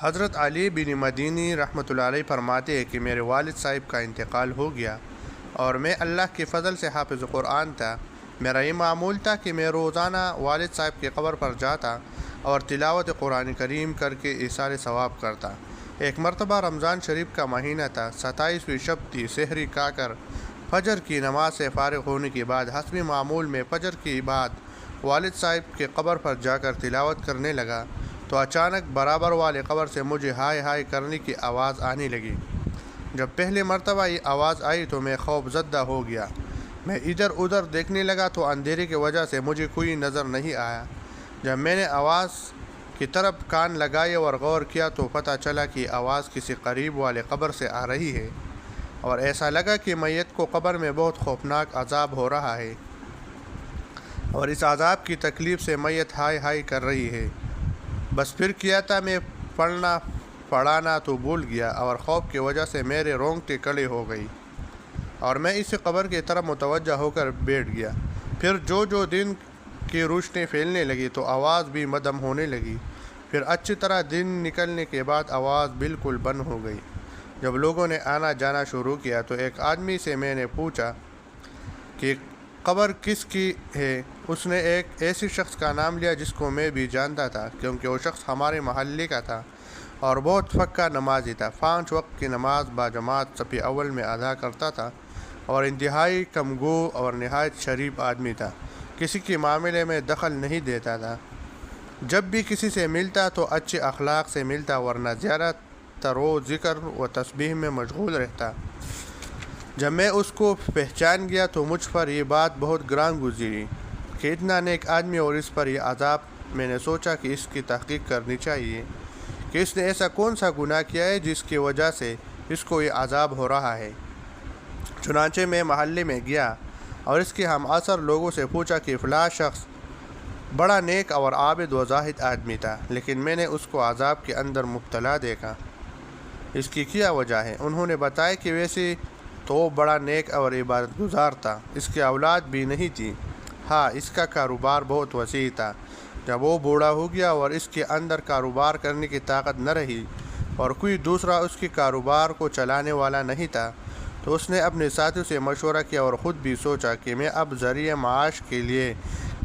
حضرت علی بن مدینی رحمۃ اللہ علیہ فرماتے ہیں کہ میرے والد صاحب کا انتقال ہو گیا اور میں اللہ کے فضل سے حافظ قرآن تھا۔ میرا یہ معمول تھا کہ میں روزانہ والد صاحب کی قبر پر جاتا اور تلاوت قرآن کریم کر کے ایصال ثواب کرتا۔ ایک مرتبہ رمضان شریف کا مہینہ تھا، 27ویں شب تھی۔ سحری کھا کر فجر کی نماز سے فارغ ہونے کے بعد حسب معمول میں فجر کے بعد والد صاحب کے قبر پر جا کر تلاوت کرنے لگا تو اچانک برابر والے قبر سے مجھے ہائے ہائے کرنے کی آواز آنے لگی۔ جب پہلے مرتبہ یہ آواز آئی تو میں خوف زدہ ہو گیا۔ میں ادھر ادھر دیکھنے لگا تو اندھیرے کی وجہ سے مجھے کوئی نظر نہیں آیا۔ جب میں نے آواز کی طرف کان لگائے اور غور کیا تو پتہ چلا کہ آواز کسی قریب والے قبر سے آ رہی ہے اور ایسا لگا کہ میت کو قبر میں بہت خوفناک عذاب ہو رہا ہے اور اس عذاب کی تکلیف سے میت ہائے ہائے کر رہی ہے۔ بس پھر کیا تھا، میں پڑھانا تو بھول گیا اور خوف کی وجہ سے میرے رونگٹے کھڑے ہو گئی اور میں اس قبر کی طرف متوجہ ہو کر بیٹھ گیا۔ پھر جو دن کی روشنی پھیلنے لگی تو آواز بھی مدھم ہونے لگی۔ پھر اچھی طرح دن نکلنے کے بعد آواز بالکل بند ہو گئی۔ جب لوگوں نے آنا جانا شروع کیا تو ایک آدمی سے میں نے پوچھا کہ قبر کس کی ہے۔ اس نے ایک ایسی شخص کا نام لیا جس کو میں بھی جانتا تھا، کیونکہ وہ شخص ہمارے محلے کا تھا اور بہت پکا نمازی تھا۔ 5 وقت کی نماز باجماعت صف اول میں ادا کرتا تھا اور انتہائی کمگو اور نہایت شریف آدمی تھا۔ کسی کے معاملے میں دخل نہیں دیتا تھا۔ جب بھی کسی سے ملتا تو اچھے اخلاق سے ملتا، ورنہ زیادہ تر وہ ذکر و تسبیح میں مشغول رہتا۔ جب میں اس کو پہچان گیا تو مجھ پر یہ بات بہت گران گزری کہ اتنا نیک آدمی اور اس پر یہ عذاب۔ میں نے سوچا کہ اس کی تحقیق کرنی چاہیے کہ اس نے ایسا کون سا گناہ کیا ہے جس کی وجہ سے اس کو یہ عذاب ہو رہا ہے۔ چنانچہ میں محلے میں گیا اور اس کے ہم عصر لوگوں سے پوچھا کہ فلاں شخص بڑا نیک اور عابد و زاہد آدمی تھا، لیکن میں نے اس کو عذاب کے اندر مبتلا دیکھا، اس کی کیا وجہ ہے؟ انہوں نے بتایا کہ ویسے تو وہ بڑا نیک اور عبادت گزار تھا، اس کی اولاد بھی نہیں تھی، ہاں اس کا کاروبار بہت وسیع تھا۔ جب وہ بوڑھا ہو گیا اور اس کے اندر کاروبار کرنے کی طاقت نہ رہی اور کوئی دوسرا اس کے کاروبار کو چلانے والا نہیں تھا تو اس نے اپنے ساتھیوں سے مشورہ کیا اور خود بھی سوچا کہ میں اب ذریعہ معاش کے لیے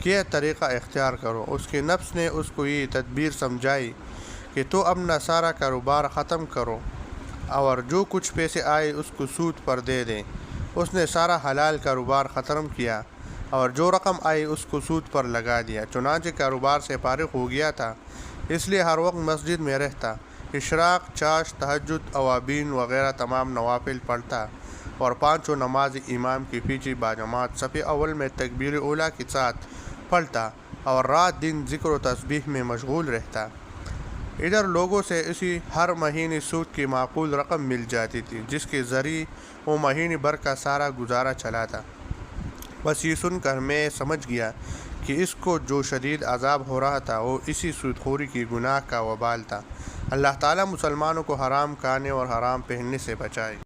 کیا طریقہ اختیار کروں۔ اس کے نفس نے اس کو یہ تدبیر سمجھائی کہ تو اپنا سارا کاروبار ختم کرو اور جو کچھ پیسے آئے اس کو سود پر دے دیں۔ اس نے سارا حلال کاروبار ختم کیا اور جو رقم آئی اس کو سود پر لگا دیا۔ چنانچہ کاروبار سے فارغ ہو گیا تھا، اس لیے ہر وقت مسجد میں رہتا، اشراق، چاشت، تہجد، اوابین وغیرہ تمام نوافل پڑھتا اور 5 نماز امام کے پیچھے باجماعت صف اول میں تکبیر اولیٰ کے ساتھ پڑھتا اور رات دن ذکر و تسبیح میں مشغول رہتا۔ ادھر لوگوں سے اسی ہر مہینے سود کی معقول رقم مل جاتی تھی جس کے ذریعے وہ مہینے بھر کا سارا گزارا چلاتا۔ بس یہ سن کر میں سمجھ گیا کہ اس کو جو شدید عذاب ہو رہا تھا وہ اسی سود خوری کی گناہ کا وبال تھا۔ اللہ تعالیٰ مسلمانوں کو حرام کھانے اور حرام پہننے سے بچائے۔